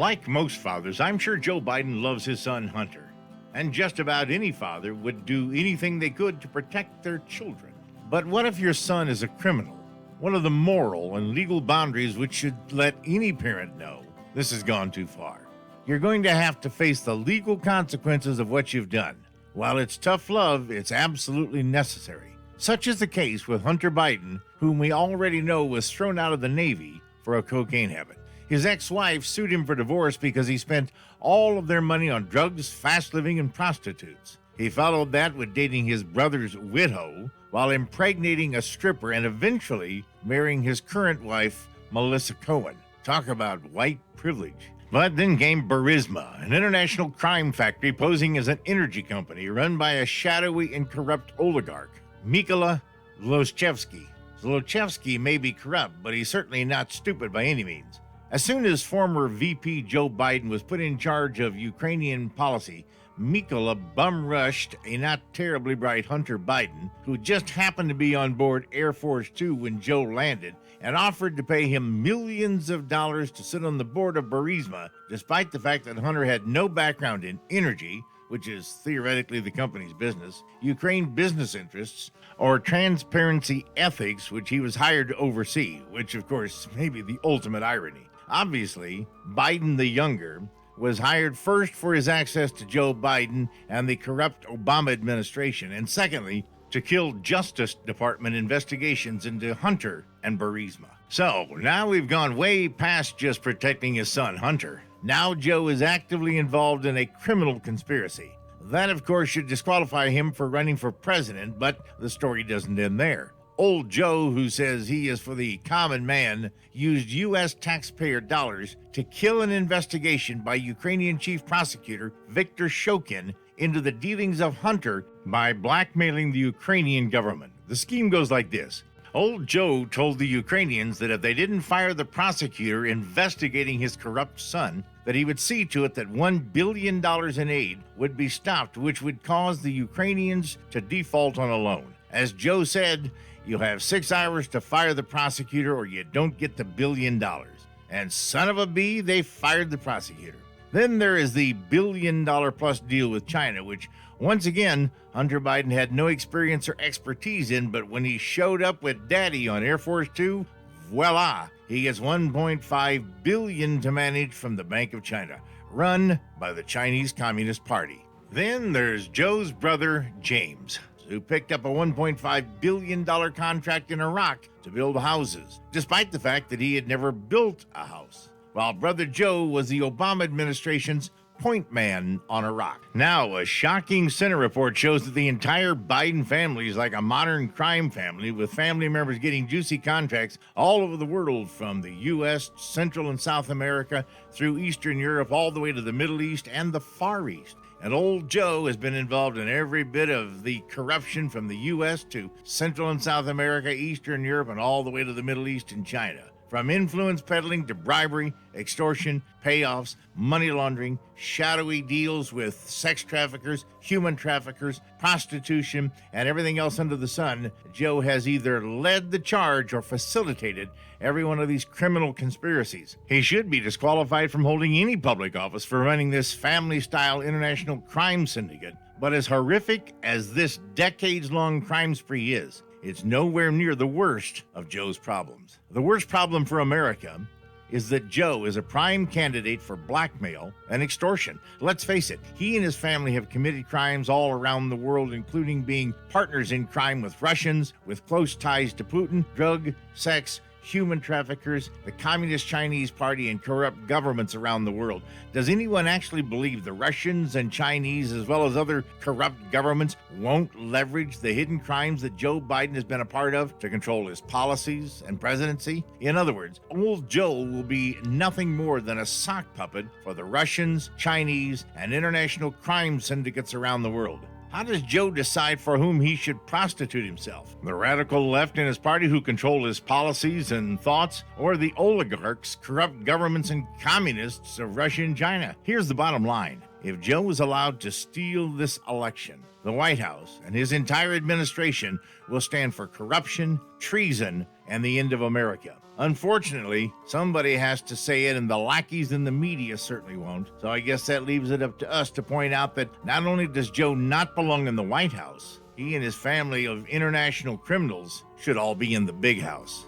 Like most fathers, I'm sure Joe Biden loves his son Hunter. And just about any father would do anything they could to protect their children. But what if your son is a criminal? One of the moral and legal boundaries which should let any parent know this has gone too far. You're going to have to face the legal consequences of what you've done. While it's tough love, it's absolutely necessary. Such is the case with Hunter Biden, whom we already know was thrown out of the Navy for a cocaine habit. His ex-wife sued him for divorce because he spent all of their money on drugs, fast living, and prostitutes. He followed that with dating his brother's widow while impregnating a stripper and eventually marrying his current wife, Melissa Cohen. Talk about white privilege. But then came Burisma, an international crime factory posing as an energy company run by a shadowy and corrupt oligarch, Mykola Zlochevsky. Zlochevsky may be corrupt, but he's certainly not stupid by any means. As soon as former VP Joe Biden was put in charge of Ukrainian policy, Mykola bum-rushed a not terribly bright Hunter Biden, who just happened to be on board Air Force Two when Joe landed, and offered to pay him millions of dollars to sit on the board of Burisma, despite the fact that Hunter had no background in energy, which is theoretically the company's business, Ukraine business interests, or transparency ethics, which he was hired to oversee, which of course may be the ultimate irony. Obviously, Biden the younger was hired first for his access to Joe Biden and the corrupt Obama administration, and secondly, to kill Justice Department investigations into Hunter and Burisma. So, now we've gone way past just protecting his son, Hunter. Now Joe is actively involved in a criminal conspiracy. That, of course, should disqualify him for running for president, but the story doesn't end there. Old Joe, who says he is for the common man, used U.S. taxpayer dollars to kill an investigation by Ukrainian chief prosecutor Viktor Shokin into the dealings of Hunter by blackmailing the Ukrainian government. The scheme goes like this. Old Joe told the Ukrainians that if they didn't fire the prosecutor investigating his corrupt son, that he would see to it that $1 billion in aid would be stopped, which would cause the Ukrainians to default on a loan. As Joe said, you'll have 6 hours to fire the prosecutor or you don't get the $1 billion. And son of a bee, they fired the prosecutor. Then there is the $1 billion plus deal with China, which once again, Hunter Biden had no experience or expertise in, but when he showed up with Daddy on Air Force Two, voila, he gets $1.5 billion to manage from the Bank of China, run by the Chinese Communist Party. Then there's Joe's brother, James, who picked up a $1.5 billion contract in Iraq to build houses, despite the fact that he had never built a house, while brother Joe was the Obama administration's point man on Iraq. Now, a shocking Senate report shows that the entire Biden family is like a modern crime family, with family members getting juicy contracts all over the world, from the U.S., Central and South America, through Eastern Europe, all the way to the Middle East and the Far East. And old Joe has been involved in every bit of the corruption from the U.S. to Central and South America, Eastern Europe, and all the way to the Middle East and China. From influence peddling to bribery, extortion, payoffs, money laundering, shadowy deals with sex traffickers, human traffickers, prostitution, and everything else under the sun, Joe has either led the charge or facilitated every one of these criminal conspiracies. He should be disqualified from holding any public office for running this family-style international crime syndicate. But as horrific as this decades-long crime spree is, it's nowhere near the worst of Joe's problems. The worst problem for America is that Joe is a prime candidate for blackmail and extortion. Let's face it, he and his family have committed crimes all around the world, including being partners in crime with Russians with close ties to Putin, drug, sex, human traffickers, the Communist Chinese Party, and corrupt governments around the world. Does anyone actually believe the Russians and Chinese, as well as other corrupt governments, won't leverage the hidden crimes that Joe Biden has been a part of to control his policies and presidency? In other words, old Joe will be nothing more than a sock puppet for the Russians, Chinese, and international crime syndicates around the world. How does Joe decide for whom he should prostitute himself? The radical left in his party who control his policies and thoughts, or the oligarchs, corrupt governments, and communists of Russia and China? Here's the bottom line. If Joe is allowed to steal this election, the White House and his entire administration will stand for corruption, treason, and the end of America. Unfortunately, somebody has to say it, and the lackeys in the media certainly won't. So I guess that leaves it up to us to point out that not only does Joe not belong in the White House, he and his family of international criminals should all be in the big house.